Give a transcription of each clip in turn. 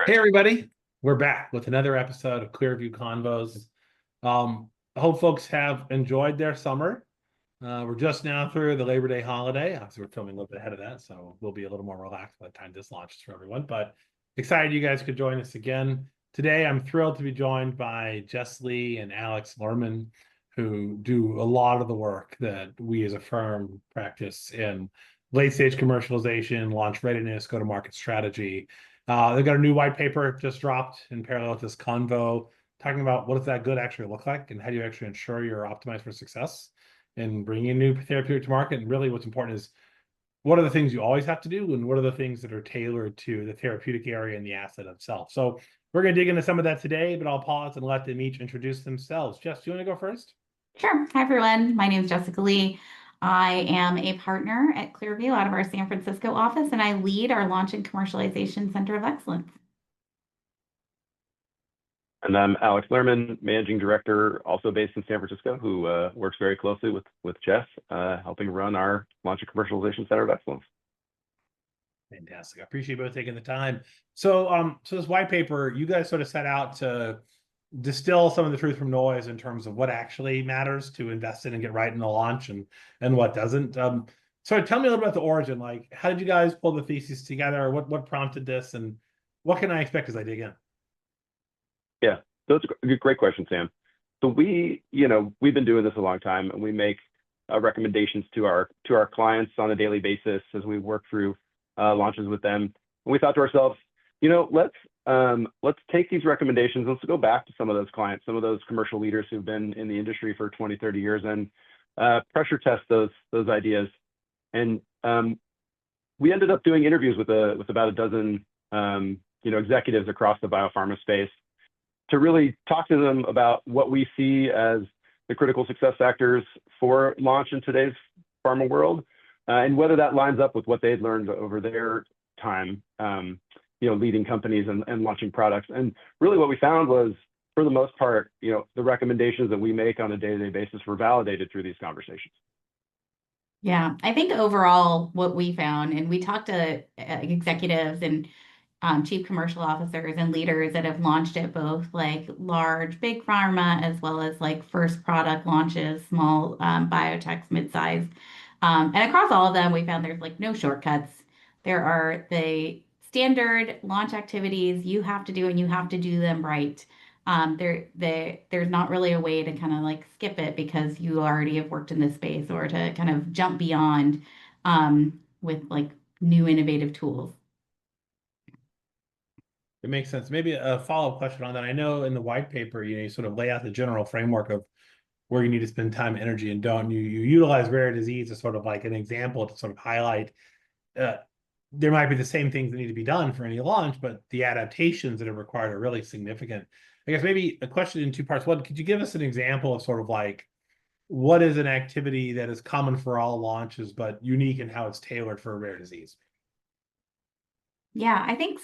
Hey everybody, we're back with another episode of ClearView Convos. I hope folks have enjoyed their summer. We're just now through the Labor Day holiday. Obviously, we're filming a little bit ahead of that, so we'll be a little more relaxed by the time this launches for everyone. But excited you guys could join us again. Today, I'm thrilled to be joined by Lee and Alex Lehrman, who do a lot of the work that we as a firm practice in late-stage commercialization, launch readiness, go-to-market strategy. They've got a new white paper just dropped in parallel with this convo, talking about what does that good actually look like and how do you actually ensure you're optimized for success in bringing a new therapeutic to market. And really what's important is what are the things you always have to do and what are the things that are tailored to the therapeutic area and the asset itself. So we're going to dig into some of that today, but I'll pause and let them each introduce themselves. Jess, do you want to go first? Sure. Hi, everyone. My name is Jessica Lee. I am a partner at ClearView out of our San Francisco office, and I lead our Launch and Commercialization Center of Excellence. And I'm Alex Lehrman, Managing Director, also based in San Francisco, who works very closely with Jess, helping run our Launch and Commercialization Center of Excellence. Fantastic. I appreciate you both taking the time. So this white paper, you guys sort of set out to distill some of the truth from noise in terms of what actually matters to invest in and get right in the launch and what doesn't. So tell me a little about the origin. Like, how did you guys pull the thesis together? What prompted this, and what can I expect as I dig in? Yeah, that's a great question, Sam. So we've been doing this a long time, and we make recommendations to our clients on a daily basis as we work through launches with them. And we thought to ourselves, let's take these recommendations. Let's go back to some of those clients, some of those commercial leaders who've been in the industry for 20, 30 years, and pressure test those ideas. And we ended up doing interviews with about a dozen executives across the biopharma space to really talk to them about what we see as the critical success factors for launch in today's pharma world, and whether that lines up with what they'd learned over their time, leading companies and launching products. And really what we found was, for the most part, the recommendations that we make on a day-to-day basis were validated through these conversations. Yeah, I think overall what we found, and we talked to executives and chief commercial officers and leaders that have launched at both like large, big pharma, as well as like first product launches, small biotechs, mid-size. And across all of them, we found there's like no shortcuts. There are the standard launch activities you have to do, and you have to do them right. There's not really a way to kind of like skip it because you already have worked in this space, or to kind of jump beyond with like new innovative tools. It makes sense. Maybe a follow-up question on that. I know in the white paper, you sort of lay out the general framework of where you need to spend time, energy, and don't. You utilize rare disease as sort of like an example to sort of highlight there might be the same things that need to be done for any launch, but the adaptations that are required are really significant. I guess maybe a question in two parts. One, could you give us an example of sort of like what is an activity that is common for all launches, but unique in how it's tailored for a rare disease? Yeah, I think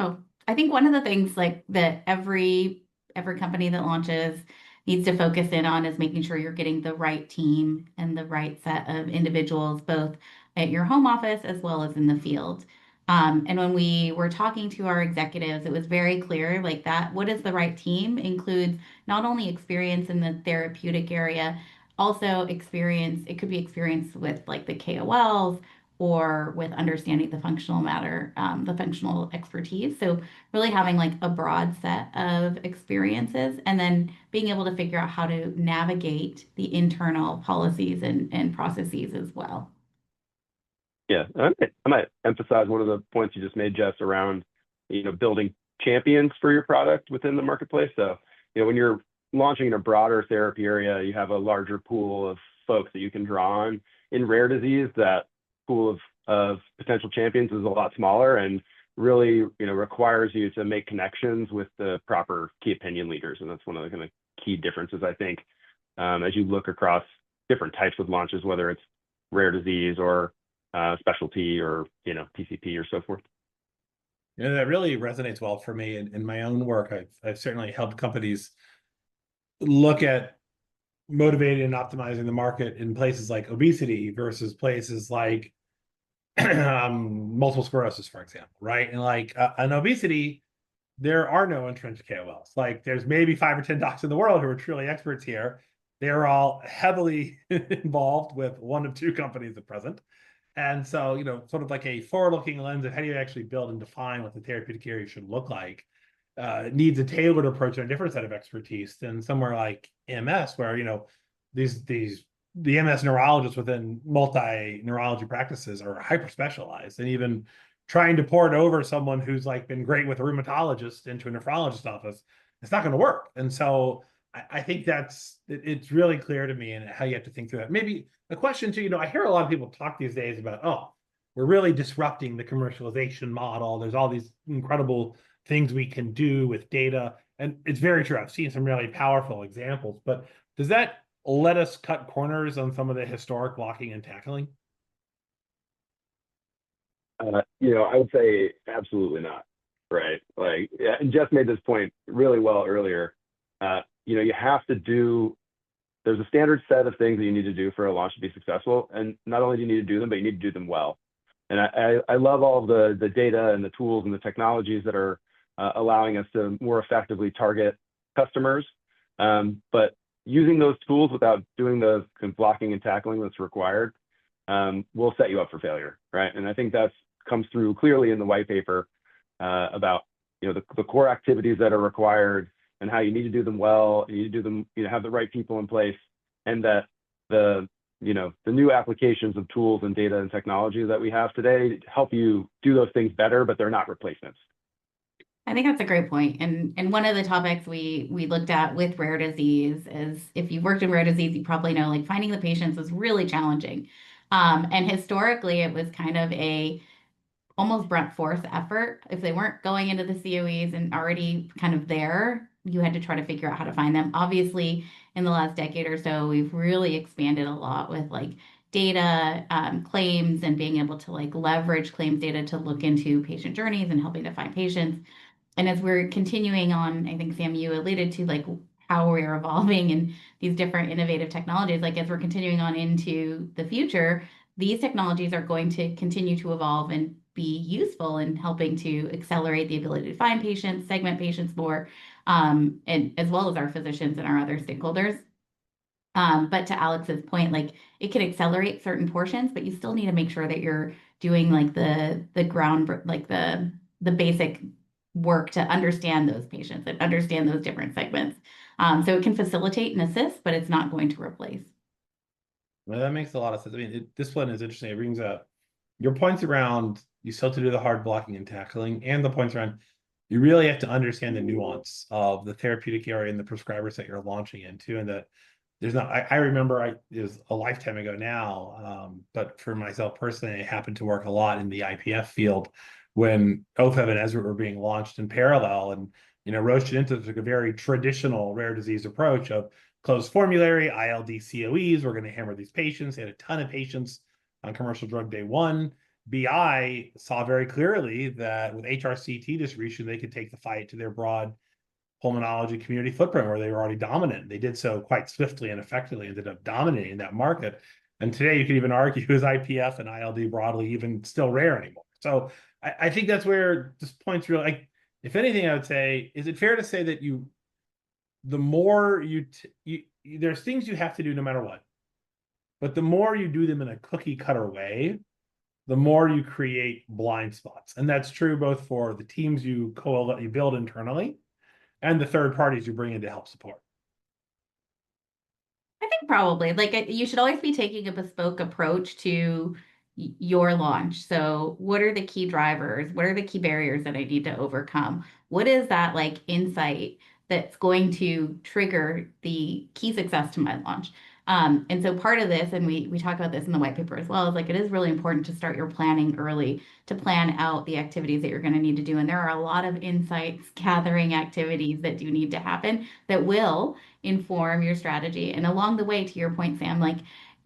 so. I think one of the things like that every company that launches needs to focus in on is making sure you're getting the right team and the right set of individuals, both at your home office as well as in the field. And when we were talking to our executives, it was very clear like that what is the right team includes not only experience in the therapeutic area, also experience, it could be experience with like the KOLs or with understanding the functional matter, the functional expertise. So really having like a broad set of experiences, and then being able to figure out how to navigate the internal policies and processes as well. Yeah, I might emphasize one of the points you just made, Jess, around building champions for your product within the marketplace. So when you're launching in a broader therapy area, you have a larger pool of folks that you can draw on. In rare disease, that pool of potential champions is a lot smaller, and really requires you to make connections with the proper key opinion leaders. And that's one of the kind of key differences, I think, as you look across different types of launches, whether it's rare disease or specialty or PCP or so forth. Yeah, that really resonates well for me in my own work. I've certainly helped companies look at motivating and optimizing the market in places like obesity versus places like multiple sclerosis, for example, right? And like an obesity, there are no entrenched KOLs. Like there's maybe 5 or 10 docs in the world who are truly experts here. They're all heavily involved with 1 of 2 companies at present. And so, sort of like a forward-looking lens of how do you actually build and define what the therapeutic area should look like, needs a tailored approach and a different set of expertise than somewhere like MS, where, the MS neurologists within multi-neurology practices are hyper specialized, and even trying to port over someone who's like been great with a rheumatologist into a nephrologist office, it's not going to work. And so I think it's really clear to me and how you have to think through that. Maybe a question too, I hear a lot of people talk these days about, oh, we're really disrupting the commercialization model. There's all these incredible things we can do with data. And it's very true. I've seen some really powerful examples, but does that let us cut corners on some of the historic blocking and tackling? I would say absolutely not. Right. Like, yeah, and Jeff made this point really well earlier. You have to there's a standard set of things that you need to do for a launch to be successful. And not only do you need to do them, but you need to do them well. And I love all the data and the tools and the technologies that are allowing us to more effectively target customers. But using those tools without doing the blocking and tackling that's required will set you up for failure, right? And I think that comes through clearly in the white paper about the core activities that are required and how you need to do them well. You need to do them, have the right people in place, and that the new applications of tools and data and technology that we have today help you do those things better, but they're not replacements. I think that's a great point. And one of the topics we looked at with rare disease is, if you've worked in rare disease, you probably know, like, finding the patients was really challenging. And historically, it was kind of a almost brunt force effort. If they weren't going into the COEs and already kind of there, you had to try to figure out how to find them. Obviously, in the last decade or so, we've really expanded a lot with like data, claims, and being able to like leverage claims data to look into patient journeys and helping to find patients. And as we're continuing on, I think, Sam, you alluded to like how we're evolving and these different innovative technologies. Like, as we're continuing on into the future, these technologies are going to continue to evolve and be useful in helping to accelerate the ability to find patients, segment patients more, and as well as our physicians and our other stakeholders. But to Alex's point, like, it can accelerate certain portions, but you still need to make sure that you're doing like the ground, like the basic work to understand those patients and understand those different segments. So it can facilitate and assist, but it's not going to replace. Well, that makes a lot of sense. I mean, this one is interesting. It brings up your points around you still have to do the hard blocking and tackling, and the points around you really have to understand the nuance of the therapeutic area and the prescribers that you're launching into, and that there's not. I remember it was a lifetime ago now, but for myself personally, I happened to work a lot in the IPF field when OFEV and ESRT were being launched in parallel, and Roche and Inta took a very traditional rare disease approach of closed formulary, ILD COEs. We're going to hammer these patients. They had a ton of patients on commercial drug day one. BI saw very clearly that with HRCT distribution, they could take the fight to their broad pulmonology community footprint where they were already dominant. They did so quite swiftly and effectively, ended up dominating that market. And today you could even argue, is IPF and ILD broadly even still rare anymore? So I think that's where this point's really, like, if anything, I would say, is it fair to say that the more there's things you have to do no matter what, but the more you do them in a cookie cutter way, the more you create blind spots. And that's true both for the teams you build internally and the third parties you bring in to help support. I think probably, like, you should always be taking a bespoke approach to your launch. So what are the key drivers? What are the key barriers that I need to overcome? What is that like insight that's going to trigger the key success to my launch? And so part of this, and we talk about this in the white paper as well, is like, it is really important to start your planning early, to plan out the activities that you're going to need to do. And there are a lot of insights gathering activities that do need to happen that will inform your strategy. And along the way, to your point, Sam, like,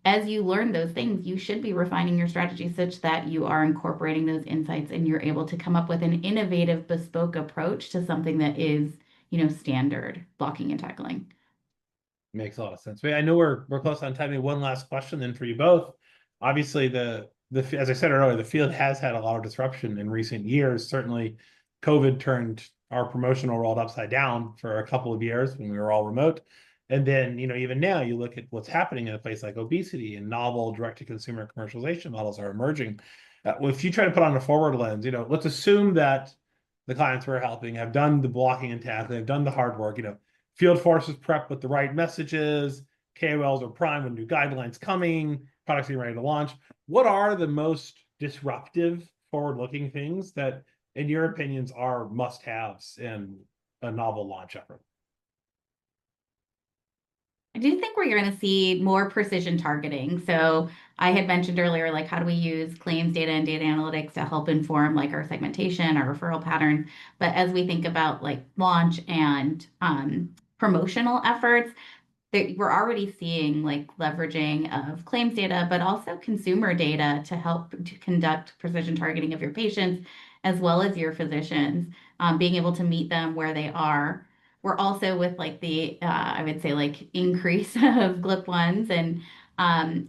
as you learn those things, you should be refining your strategy such that you are incorporating those insights and you're able to come up with an innovative, bespoke approach to something that is, standard blocking and tackling. Makes a lot of sense. I know we're close on time. One last question then for you both. Obviously, as I said earlier, the field has had a lot of disruption in recent years. Certainly, COVID turned our promotional world upside down for a couple of years when we were all remote. And then, even now you look at what's happening in a place like obesity, and novel direct-to-consumer commercialization models are emerging. If you try to put on a forward lens, let's assume that the clients we're helping have done the blocking and tackling, they've done the hard work, field forces prep with the right messages, KOLs are primed with new guidelines coming, products being ready to launch. What are the most disruptive, forward-looking things that, in your opinions, are must-haves in a novel launch effort? I do think we're going to see more precision targeting. So I had mentioned earlier, like, how do we use claims data and data analytics to help inform like our segmentation, our referral pattern. But as we think about like launch and promotional efforts, we're already seeing like leveraging of claims data, but also consumer data to help to conduct precision targeting of your patients as well as your physicians, being able to meet them where they are. We're also with like the, I would say like increase of GLP-1s and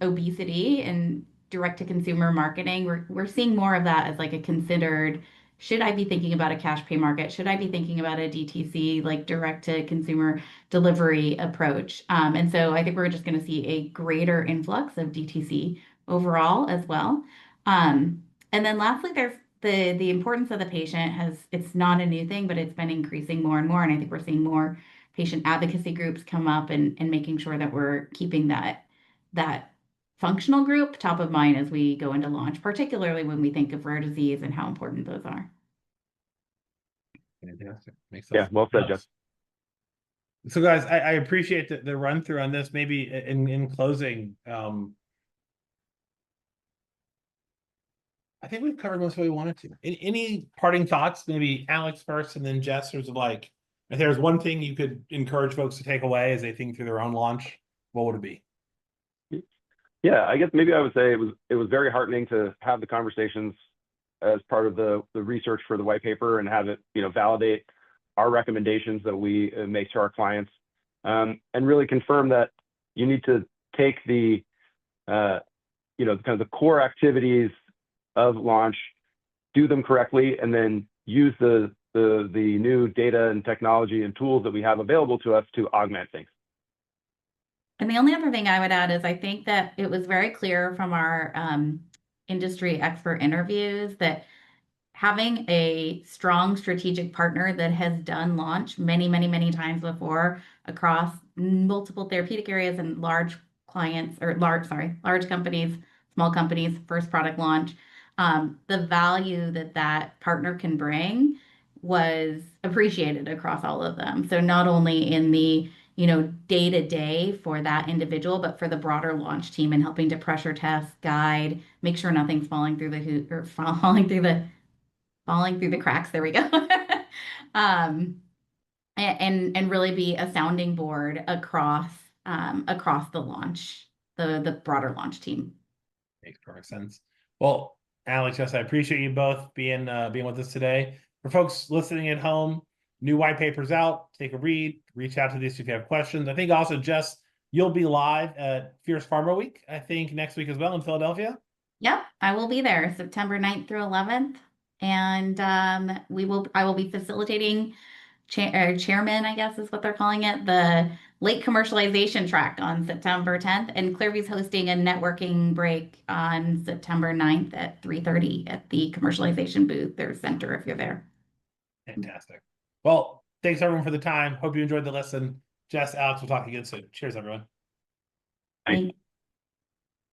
obesity and direct to consumer marketing. We're seeing more of that as like a considered, should I be thinking about a cash pay market? Should I be thinking about a DTC, like direct to consumer delivery approach? And so I think we're just going to see a greater influx of DTC overall as well. And then lastly, there's the importance of the patient it's not a new thing, but it's been increasing more and more. And I think we're seeing more patient advocacy groups come up and making sure that we're keeping that functional group top of mind as we go into launch, particularly when we think of rare disease and how important those are. Fantastic. Makes Yeah, sense. well said, Jeff. So guys, I appreciate the run through on this. Maybe in closing, I think we've covered most of what we wanted to. Any parting thoughts? Maybe Alex first, and then Jess. There's like, if there's one thing you could encourage folks to take away as they think through their own launch, what would it be? Yeah, I guess maybe I would say it was very heartening to have the conversations as part of the research for the white paper and have it, validate our recommendations that we make to our clients, and really confirm that you need to take the, kind of the core activities of launch, do them correctly, and then use the new data and technology and tools that we have available to us to augment things. And the only other thing I would add is I think that it was very clear from our industry expert interviews that having a strong strategic partner that has done launch many, many, many times before across multiple therapeutic areas and large clients or large companies, small companies, first product launch, the value that partner can bring was appreciated across all of them. So not only in the day to day for that individual, but for the broader launch team and helping to pressure test, guide, make sure nothing's falling through the cracks. There we go. And really be a sounding board across the launch, the broader launch team. Makes perfect sense. Well, Alex, Jess, I appreciate you both being with us today. For folks listening at home, new white papers out. Take a read. Reach out to these if you have questions. I think also, Jess, you'll be live at Fierce Pharma Week, I think, next week as well in Philadelphia. Yep, I will be there September 9th through 11th. And I will be facilitating chairman, I guess is what they're calling it, the late commercialization track on September 10th. And ClearView's hosting a networking break on September 9th at 3:30 at the commercialization booth, their center, if you're there. Fantastic. Well, thanks everyone for the time. Hope you enjoyed the lesson. Jess, Alex, we'll talk again soon. Cheers, everyone. Thanks.